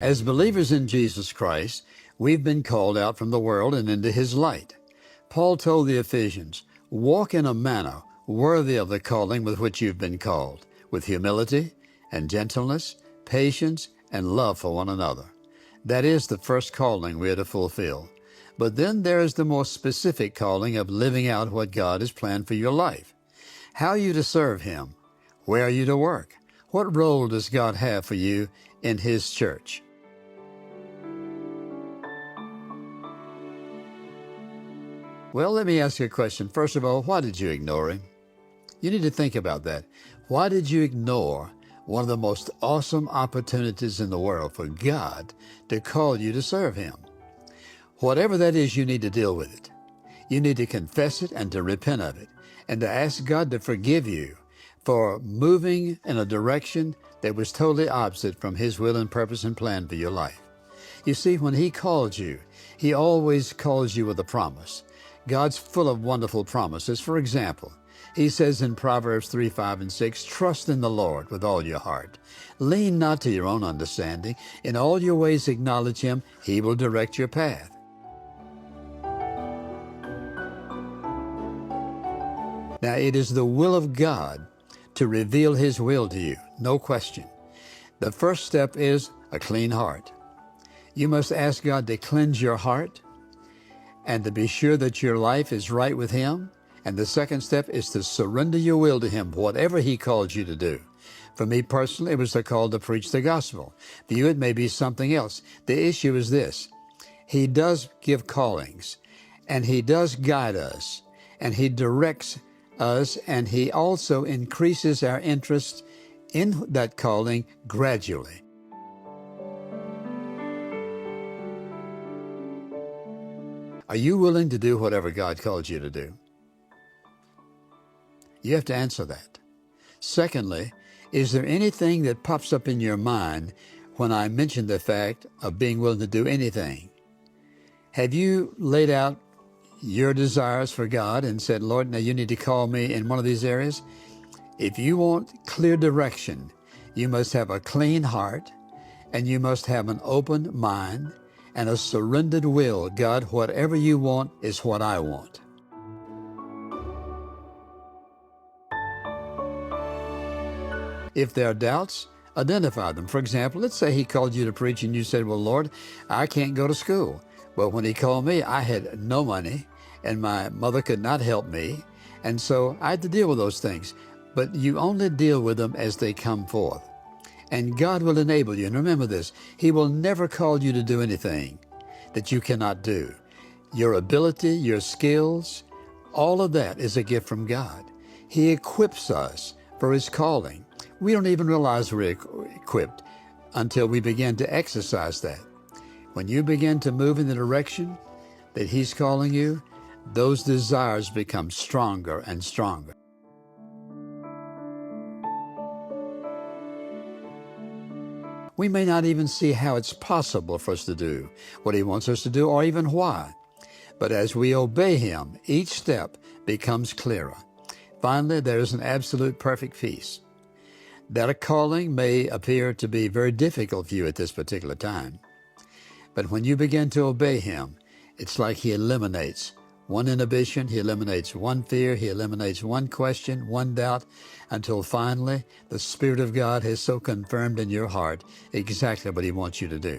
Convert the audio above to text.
As believers in Jesus Christ, we've been called out from the world and into his light. Paul told the Ephesians, walk in a manner worthy of the calling with which you've been called, with humility and gentleness, patience, and love for one another. That is the first calling we are to fulfill. But then there is the more specific calling of living out what God has planned for your life. How are you to serve him? Where are you to work? What role does God have for you in his church? Well, let me ask you a question. First of all, why did you ignore him? You need to think about that. Why did you ignore one of the most awesome opportunities in the world for God to call you to serve him? Whatever that is, you need to deal with it. You need to confess it and to repent of it, and to ask God to forgive you for moving in a direction that was totally opposite from his will and purpose and plan for your life. You see, when he calls you, he always calls you with a promise. God's full of wonderful promises. For example, he says in Proverbs 3, 5, and 6, trust in the Lord with all your heart. Lean not to your own understanding. In all your ways acknowledge him. He will direct your path. Now, it is the will of God to reveal his will to you, no question. The first step is a clean heart. You must ask God to cleanse your heart and to be sure that your life is right with him. And the second step is to surrender your will to him, whatever he called you to do. For me personally, it was the call to preach the gospel. For you, it may be something else. The issue is this. He does give callings, and he does guide us, and he directs us, and he also increases our interest in that calling gradually. Are you willing to do whatever God calls you to do? You have to answer that. Secondly, is there anything that pops up in your mind when I mention the fact of being willing to do anything? Have you laid out your desires for God and said, Lord, now you need to call me in one of these areas? If you want clear direction, you must have a clean heart, and you must have an open mind and a surrendered will. God, whatever you want is what I want. If there are doubts, identify them. For example, let's say he called you to preach and you said, well, Lord, I can't go to school. Well, when he called me, I had no money and my mother could not help me. And so I had to deal with those things. But you only deal with them as they come forth. And God will enable you. And remember this, he will never call you to do anything that you cannot do. Your ability, your skills, all of that is a gift from God. He equips us for his calling. We don't even realize we're equipped until we begin to exercise that. When you begin to move in the direction that he's calling you, those desires become stronger and stronger. We may not even see how it's possible for us to do what he wants us to do, or even why. But as we obey him, each step becomes clearer. Finally, there is an absolute perfect peace. That a calling may appear to be very difficult for you at this particular time. But when you begin to obey him, it's like he eliminates one inhibition, he eliminates one fear, he eliminates one question, one doubt, until finally the Spirit of God has so confirmed in your heart exactly what he wants you to do.